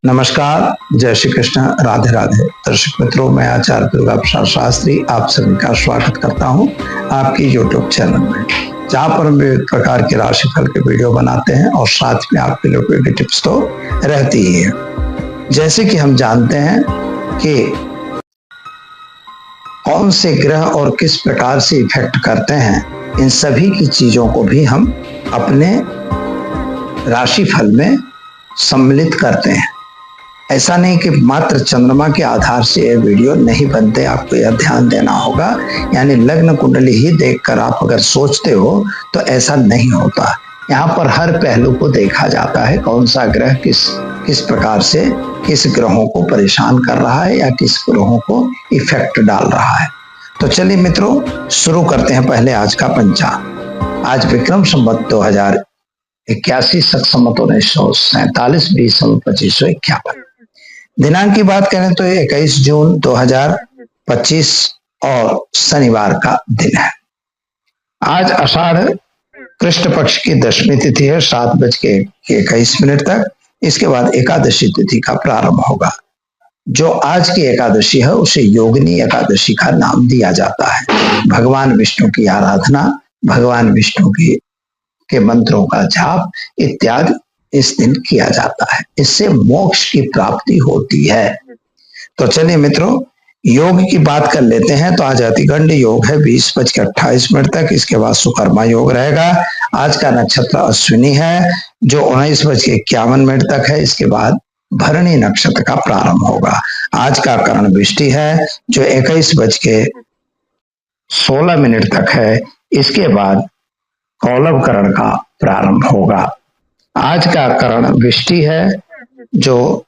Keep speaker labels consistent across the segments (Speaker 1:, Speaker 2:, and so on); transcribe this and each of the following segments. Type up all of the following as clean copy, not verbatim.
Speaker 1: नमस्कार, जय श्री कृष्ण, राधे राधे। दर्शक मित्रों, मैं आचार्य दुर्गा प्रसाद शास्त्री आप सभी का स्वागत करता हूं आपकी यूट्यूब चैनल में, जहां पर हम विभिन्न प्रकार के राशिफल के वीडियो बनाते हैं और साथ में आपके लिए उपयोगी टिप्स तो रहती ही है। जैसे कि हम जानते हैं कि कौन से ग्रह और किस प्रकार से इफेक्ट करते हैं, इन सभी की चीजों को भी हम अपने राशिफल में सम्मिलित करते हैं। ऐसा नहीं कि मात्र चंद्रमा के आधार से ये वीडियो नहीं बनते, आपको यह ध्यान देना होगा। यानी लग्न कुंडली ही देखकर आप अगर सोचते हो तो ऐसा नहीं होता। यहाँ पर हर पहलू को देखा जाता है, कौन सा ग्रह किस प्रकार से किस ग्रहों को परेशान कर रहा है या किस ग्रहों को इफेक्ट डाल रहा है। तो चलिए मित्रों, शुरू करते हैं पहले आज का पंचांग। आज विक्रम संवत 2081 शक संवत 1947 बीस संवत 2551। दिनांक की बात करें तो 21 जून 2025 और शनिवार का दिन है। आज आषाढ़ कृष्ण पक्ष की दशमी तिथि है, 7:21 तक। इसके बाद एकादशी तिथि का प्रारंभ होगा। जो आज की एकादशी है उसे योगिनी एकादशी का नाम दिया जाता है। भगवान विष्णु की आराधना, भगवान विष्णु के मंत्रों का जाप इत्यादि इस दिन किया जाता है। इससे मोक्ष की प्राप्ति होती है। तो चलिए मित्रों, योग की बात कर लेते हैं। तो आज अतिगंड योग है 20:28 तक। इसके बाद सुकर्मा योग रहेगा। आज का नक्षत्र अश्विनी है जो 19:51 तक है। इसके बाद भरणी नक्षत्र का प्रारंभ होगा। आज का करण वृष्टि है जो 21:16 तक है। इसके बाद कौलव करण का प्रारंभ होगा। आज का करण वृष्टि है जो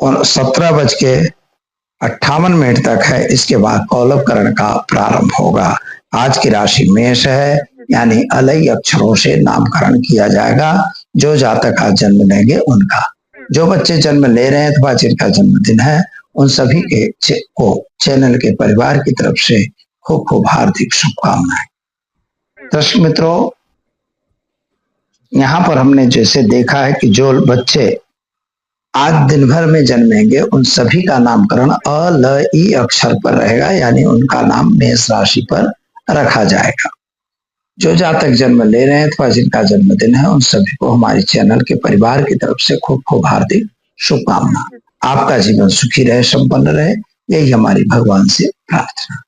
Speaker 1: 17:58 तक है। इसके बाद कौलव करण का प्रारंभ होगा। आज की राशि मेष है, यानी अलई अक्षरों से नामकरण किया जाएगा। जो जातक आज जन्म लेंगे उनका, जो बच्चे जन्म ले रहे हैं अथवा जिनका जन्मदिन है, उन सभी को चैनल के परिवार की तरफ से खूब खूब हार्दिक शुभकामनाएं। दर्शक मित्रों, यहाँ पर हमने जैसे देखा है कि जो बच्चे आज दिन भर में जन्मेंगे उन सभी का नामकरण अ ल ई अक्षर पर रहेगा, यानी उनका नाम मेष राशि पर रखा जाएगा। जो जातक जन्म ले रहे हैं अथवा जिनका जन्मदिन है, उन सभी को हमारे चैनल के परिवार की तरफ से खूब खूब हार्दिक शुभकामना। आपका जीवन सुखी रहे, संपन्न रहे, यही हमारी भगवान से प्रार्थना।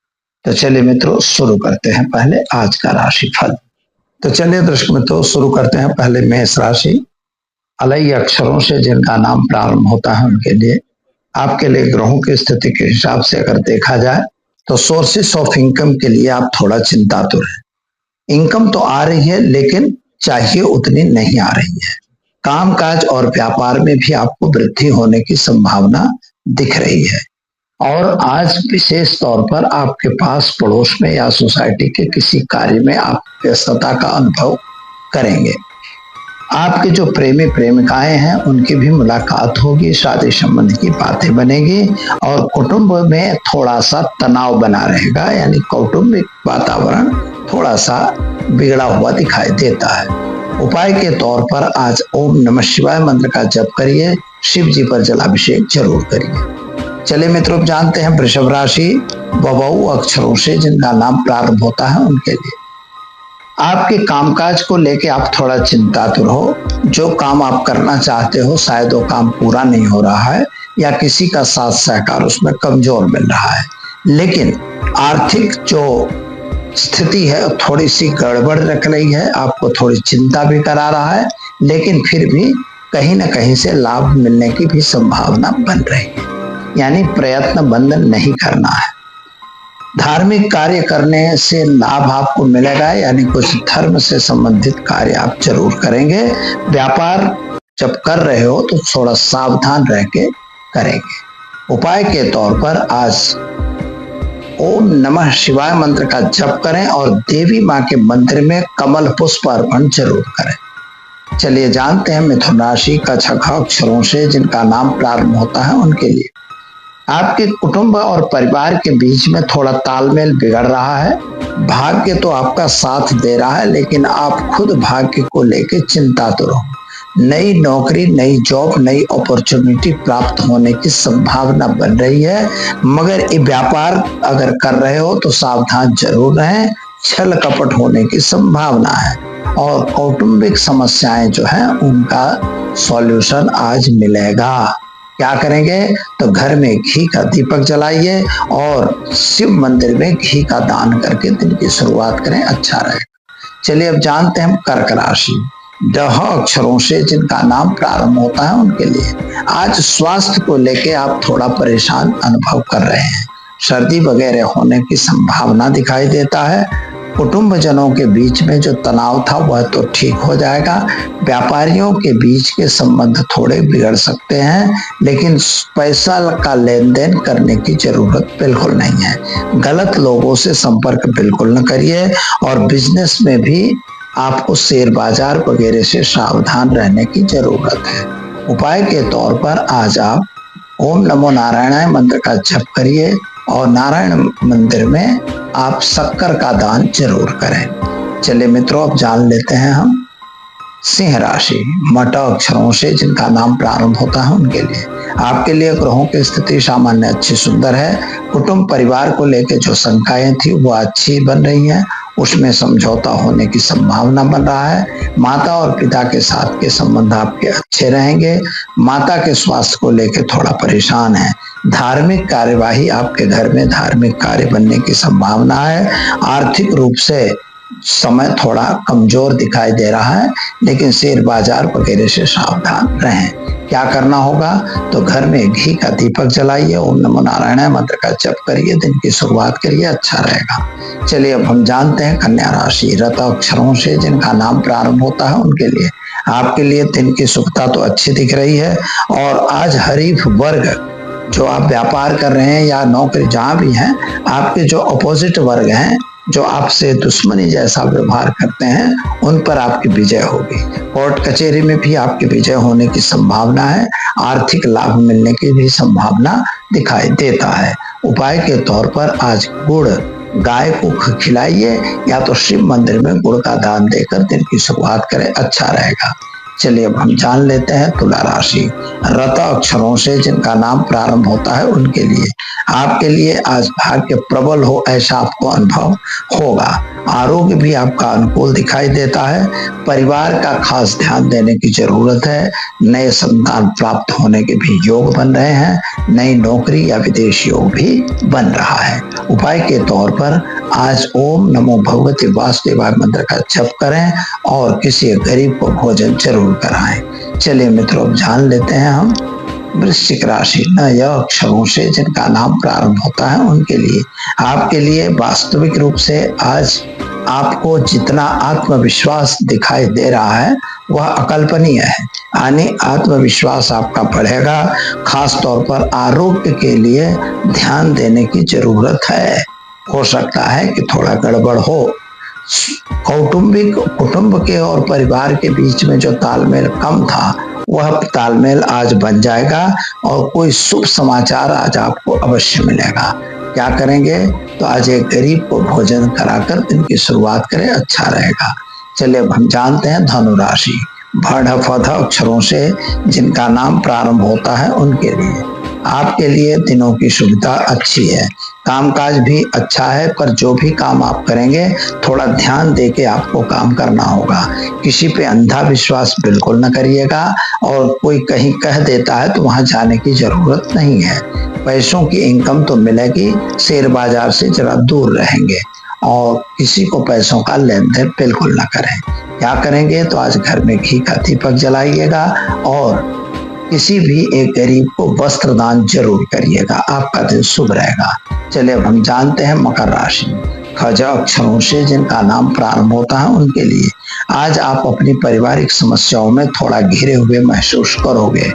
Speaker 1: तो चलिए मित्रों, शुरू करते हैं पहले आज का राशिफल। तो चलिए दर्शक मित्रों, शुरू करते हैं पहले मेष राशि। अलई अक्षरों से जिनका नाम प्रारंभ होता है उनके लिए, आपके लिए ग्रहों की स्थिति के हिसाब से अगर देखा जाए तो सोर्सेस ऑफ इनकम के लिए आप थोड़ा चिंतातुर हैं। इनकम तो आ रही है लेकिन चाहिए उतनी नहीं आ रही है। कामकाज और व्यापार में भी आपको वृद्धि होने की संभावना दिख रही है। और आज विशेष तौर पर आपके पास पड़ोस में या सोसाइटी के किसी कार्य में आप व्यस्तता का अनुभव करेंगे। आपके जो प्रेमी प्रेमिकाएं हैं उनकी भी मुलाकात होगी, शादी संबंध की बातें बनेगी और कुटुंब में थोड़ा सा तनाव बना रहेगा, यानी कौटुंबिक वातावरण थोड़ा सा बिगड़ा हुआ दिखाई देता है। उपाय के तौर पर आज ओम नमः शिवाय मंत्र का जप करिए, शिव जी पर जलाभिषेक जरूर करिए। चलिए मित्रों, जानते हैं वृषभ राशि। बबऊ अक्षरों से जिनका नाम प्रारंभ होता है उनके लिए आपके कामकाज को लेके आप थोड़ा चिंतातुर हो। जो काम आप करना चाहते हो शायद वो काम पूरा नहीं हो रहा है या किसी का साथ सहकार उसमें कमजोर मिल रहा है। लेकिन आर्थिक जो स्थिति है थोड़ी सी गड़बड़ रख रही है, आपको थोड़ी चिंता भी करा रहा है, लेकिन फिर भी कहीं ना कहीं से लाभ मिलने की भी संभावना बन रही है। यानी प्रयत्न बंद नहीं करना है। धार्मिक कार्य करने से लाभ आपको मिलेगा, यानी कुछ धर्म से संबंधित कार्य आप जरूर करेंगे। व्यापार जब कर रहे हो तो थोड़ा सावधान रह के करेंगे। उपाय के तौर पर आज ओम नमः शिवाय मंत्र का जप करें और देवी माँ के मंदिर में कमल पुष्प अर्पण जरूर करें। चलिए जानते हैं मिथुन राशि का अक्षरों से जिनका नाम प्रारंभ होता है उनके लिए आपके कुटुंब और परिवार के बीच में थोड़ा तालमेल बिगड़ रहा है। भाग्य तो आपका साथ दे रहा है, लेकिन आप खुद भाग्य को लेकर चिंतातुर हो। नई नौकरी, नई जॉब, नई अपॉर्चुनिटी प्राप्त होने की संभावना बन रही है। मगर ये व्यापार अगर कर रहे हो तो सावधान जरूर रहें, छल कपट होने की संभावना है। और कौटुंबिक समस्याएं जो है उनका सॉल्यूशन आज मिलेगा। क्या करेंगे? तो घर में घी का दीपक जलाइए और शिव मंदिर में घी का दान करके दिन की शुरुआत करें, अच्छा रहेगा। चलिए अब जानते हैं कर्क राशि। ड अक्षरों से जिनका नाम प्रारंभ होता है उनके लिए आज स्वास्थ्य को लेके आप थोड़ा परेशान अनुभव कर रहे हैं। सर्दी वगैरह होने की संभावना दिखाई देता है। कुटुंब जनों के बीच में जो तनाव था वह तो ठीक हो जाएगा। व्यापारियों के बीच के संबंध थोड़े बिगड़ सकते हैं, लेकिन पैसा का लेन देन करने की जरूरत बिल्कुल नहीं है। गलत लोगों से संपर्क बिल्कुल न करिए और बिजनेस में भी आपको शेयर बाजार वगैरह से सावधान रहने की जरूरत है। उपाय के तौर पर आज आप ओम नमो नारायणाय मंत्र का जप करिए और नारायण मंदिर में आप शक्कर का दान जरूर करें। चलिए मित्रों अब जान लेते हैं हम सिंह राशि। मट अक्षरों से जिनका नाम प्रारंभ होता है उनके लिए आपके लिए ग्रहों की स्थिति सामान्य अच्छी सुंदर है। कुटुंब परिवार को लेकर जो शंकाएं थी वो अच्छी बन रही हैं, उसमें समझौता होने की संभावना बन रहा है। माता और पिता के साथ के संबंध आपके अच्छे रहेंगे। माता के स्वास्थ्य को लेकर थोड़ा परेशान है। धार्मिक कार्यवाही आपके घर में धार्मिक कार्य बनने की संभावना है। आर्थिक रूप से समय थोड़ा कमजोर दिखाई दे रहा है, लेकिन शेयर बाजार वगैरह से सावधान रहें। क्या करना होगा? तो घर में घी का दीपक जलाइए, ओम नमो नारायण मंत्र का जप करिए, दिन की शुरुआत करिए, अच्छा रहेगा। चलिए अब हम जानते हैं कन्या राशि। रत अक्षरों से जिनका नाम प्रारंभ होता है उनके लिए आपके लिए दिन की शुभता तो अच्छी दिख रही है। और आज हरीफ वर्ग जो आप व्यापार कर रहे हैं या नौकरी जहां भी हैं, आपके जो अपोजिट वर्ग हैं जो आपसे दुश्मनी जैसा व्यवहार करते हैं उन पर आपकी विजय होगी। कोर्ट कचहरी में भी आपकी विजय होने की संभावना है। आर्थिक लाभ मिलने की भी संभावना दिखाई देता है। उपाय के तौर पर आज गुड़ गाय को खिलाइए या तो शिव मंदिर में गुड़ का दान देकर दिन की शुरुआत करें, अच्छा रहेगा। चलिए अब हम जान लेते हैं तुला राशि। रत अक्षरों से जिनका नाम प्रारंभ होता है उनके लिए आपके लिए आज भाग्य प्रबल हो ऐसा आपको अनुभव होगा। आरोग्य भी आपका अनुकूल दिखाई देता है। परिवार का खास ध्यान देने की जरूरत है। नए संतान प्राप्त होने के भी योग बन रहे हैं। नई नौकरी या विदेश योग भी बन रहा है। उपाय के तौर पर आज ओम नमो भगवते वासुदेवाय मंत्र का जप करें और किसी गरीब को भोजन जरूर कराएं। चलिए मित्रों अब जान लेते हैं हम वृश्चिक राशि। न यह अक्षरों से जिनका नाम प्रारंभ होता है उनके लिए आपके लिए वास्तविक रूप से आज आपको जितना आत्मविश्वास दिखाई दे रहा है वह अकल्पनीय है। यानी आत्मविश्वास आपका बढ़ेगा। खास तौर पर आरोग्य के लिए ध्यान देने की जरूरत है। हो सकता है कि थोड़ा गड़बड़ हो। कुटुंब के और परिवार के बीच में जो तालमेल कम था वह तालमेल आज बन जाएगा और कोई शुभ समाचार आज आपको अवश्य मिलेगा। क्या करेंगे? तो आज एक गरीब को भोजन कराकर दिन की शुरुआत करें, अच्छा रहेगा। चलिए अब हम जानते हैं धनु राशि। भड़ फध अक्षरों से जिनका नाम प्रारंभ होता है उनके लिए आपके लिए दिनों की सुविधा अच्छी है। कामकाज भी अच्छा है, पर जो भी काम आप करेंगे थोड़ा ध्यान देके आपको काम करना होगा। किसी पे अंधा विश्वास बिल्कुल न करिएगा और कोई कहीं कह देता है तो वहां जाने की जरूरत नहीं है। पैसों की इनकम तो मिलेगी, शेयर बाजार से जरा दूर रहेंगे और किसी को पैसों का लेन देन बिल्कुल न करें। क्या करेंगे? तो आज घर में घी का दीपक जलाइएगा और किसी भी एक गरीब को वस्त्र दान जरूर करिएगा, आपका दिन शुभ रहेगा। चलिए अब हम जानते हैं मकर राशि। खज अक्षरों से जिनका नाम प्रारंभ होता है उनके लिए आज आप अपनी पारिवारिक समस्याओं में थोड़ा घिरे हुए महसूस करोगे।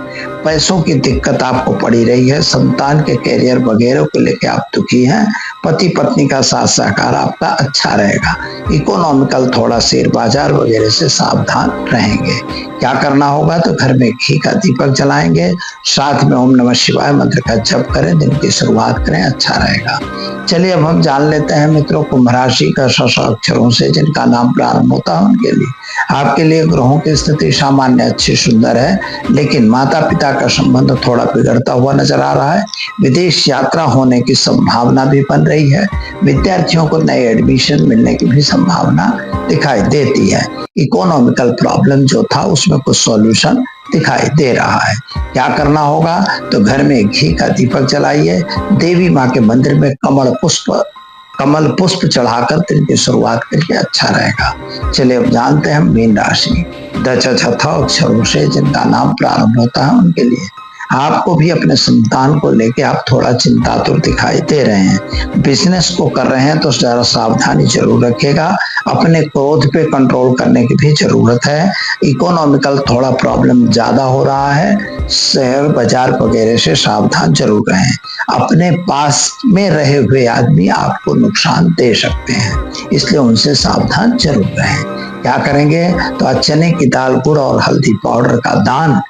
Speaker 1: पैसों की दिक्कत आपको पड़ी रही है, संतान के कैरियर वगैरह को लेकर आप दुखी हैं, पति पत्नी का साथ सहकार आपका अच्छा रहेगा। इकोनॉमिकल थोड़ा शेयर बाजार वगैरह से सावधान रहेंगे। क्या करना होगा तो घर में घी का दीपक जलाएंगे, साथ में ओम नमः शिवाय मंत्र का जप करें, दिन की शुरुआत करें, अच्छा रहेगा। चलिए अब हम जान लेते हैं मित्रों कुंभ राशि का 6 अक्षरों से जिनका नाम प्रारंभ होता है उनके लिए। आपके लिए ग्रहों की स्थिति सामान्य अच्छी सुंदर है, लेकिन माता पिता का संबंध थोड़ा बिगड़ता हुआ नजर आ रहा है। विदेश यात्रा होने की संभावना भी बन रही है। विद्यार्थियों को नए एडमिशन मिलने की भी संभावना दिखाई देती है। इकोनॉमिकल प्रॉब्लम जो था उसमें कुछ सॉल्यूशन दिखाई दे रहा है। क्या करना होगा तो घर में घी का दीपक जलाइए, देवी माँ के मंदिर में कमल पुष्प चढ़ाकर दिन की शुरुआत करके अच्छा रहेगा। चलिए अब जानते हैं मीन राशि 10 अक्षरों से जिनका नाम प्रारंभ होता है उनके लिए। आपको भी अपने संतान को लेके आप थोड़ा चिंतातुर दिखाई दे रहे हैं। बिजनेस को कर रहे हैं तो जरा सावधानी जरूर रखिएगा। अपने क्रोध पे कंट्रोल करने की भी जरूरत है। इकोनॉमिकल थोड़ा प्रॉब्लम ज्यादा हो रहा है। शेयर बाजार वगैरह से सावधान जरूर रहें। अपने पास में रहे हुए आदमी आपको नुकसान दे सकते हैं, इसलिए उनसे सावधान जरूर रहें। क्या करेंगे तो चने की दाल, गुड़ और हल्दी पाउडर का दान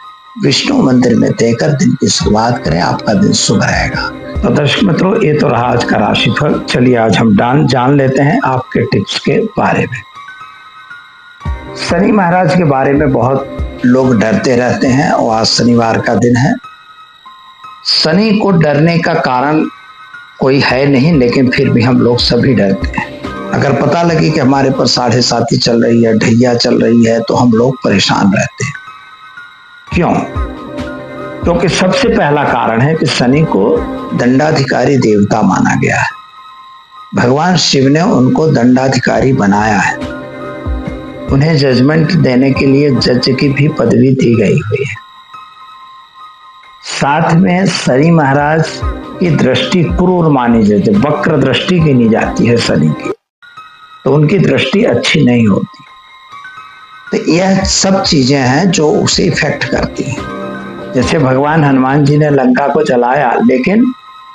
Speaker 1: विष्णु मंदिर में देकर दिन की शुरुआत करें, आपका दिन शुभ रहेगा। तो दर्शक मित्रों ये तो रहा आज का राशिफल। चलिए आज हम जान लेते हैं आपके टिप्स के बारे में। शनि महाराज के बारे में बहुत लोग डरते रहते हैं और आज शनिवार का दिन है। शनि को डरने का कारण कोई है नहीं, लेकिन फिर भी हम लोग सभी डरते हैं। अगर पता लगे कि हमारे पर 7.5 चल रही है, ढैया चल रही है, तो हम लोग परेशान रहते हैं। क्यों? क्योंकि सबसे पहला कारण है कि शनि को दंडाधिकारी देवता माना गया है। भगवान शिव ने उनको दंडाधिकारी बनाया है। उन्हें जजमेंट देने के लिए जज की भी पदवी दी गई हुई है। साथ में शनि महाराज की दृष्टि क्रूर मानी जाती है, वक्र दृष्टि गिनी जाती है शनि की, तो उनकी दृष्टि अच्छी नहीं होती। तो यह सब चीजें हैं जो उसे इफेक्ट करती हैं। जैसे भगवान हनुमान जी ने लंका को जलाया, लेकिन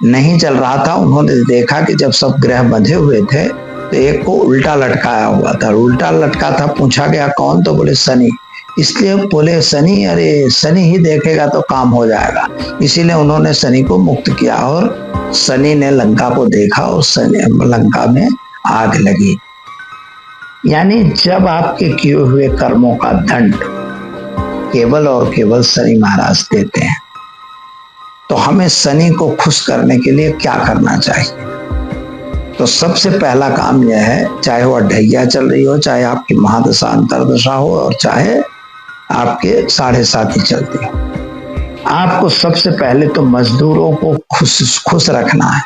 Speaker 1: नहीं जल रहा था। उन्होंने देखा कि जब सब ग्रह बंधे हुए थे तो एक को उल्टा लटकाया हुआ था। उल्टा लटका था, पूछा गया कौन, तो बोले शनि। इसलिए बोले शनि, अरे शनि ही देखेगा तो काम हो जाएगा। इसीलिए उन्होंने शनि को मुक्त किया और शनि ने लंका को देखा और लंका में आग लगी। यानी जब आपके किए हुए कर्मों का दंड केवल और केवल शनि महाराज देते हैं, तो हमें शनि को खुश करने के लिए क्या करना चाहिए? तो सबसे पहला काम यह है, चाहे वह ढैया चल रही हो, चाहे आपकी महादशा अंतरदशा हो और चाहे आपके 7.5 चलती हो, आपको सबसे पहले तो मजदूरों को खुश रखना है।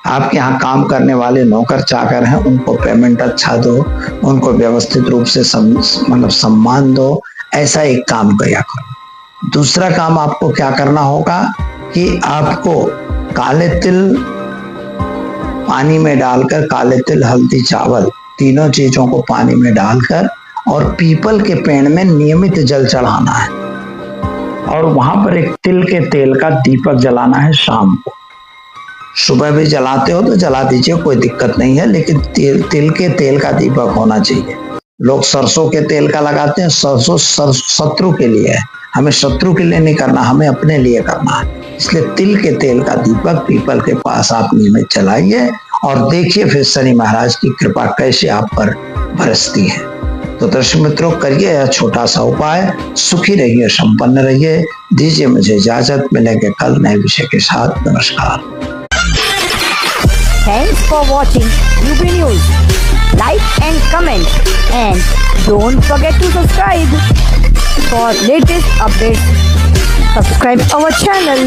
Speaker 1: आपके यहाँ काम करने वाले नौकर चाकर हैं, उनको पेमेंट अच्छा दो, उनको व्यवस्थित रूप से सम्मान दो। ऐसा एक काम किया करो। दूसरा काम आपको क्या करना होगा कि आपको काले तिल पानी में डालकर, काले तिल, हल्दी, चावल, तीनों चीजों को पानी में डालकर और पीपल के पेड़ में नियमित जल चढ़ाना है और वहां पर एक तिल के तेल का दीपक जलाना है शाम को। सुबह भी जलाते हो तो जला दीजिए, कोई दिक्कत नहीं है, लेकिन तिल के तेल का दीपक होना चाहिए। लोग सरसों के तेल का लगाते हैं, सरसों शत्रु के लिए है। हमें शत्रु के लिए नहीं करना, हमें अपने लिए करना है। इसलिए तिल के तेल का दीपक पीपल के पास आप नियमित जलाइए और देखिए फिर शनि महाराज की कृपा कैसे आप पर बरसती है। तो दर्शक मित्रों, करिए यह छोटा सा उपाय। सुखी रहिए, संपन्न रहिए। दीजिए मुझे इजाजत, मिलेंगे कल नए विषय के साथ। नमस्कार।
Speaker 2: Thanks for watching UB News. Like and comment, and don't forget to subscribe for latest updates. Subscribe our channel.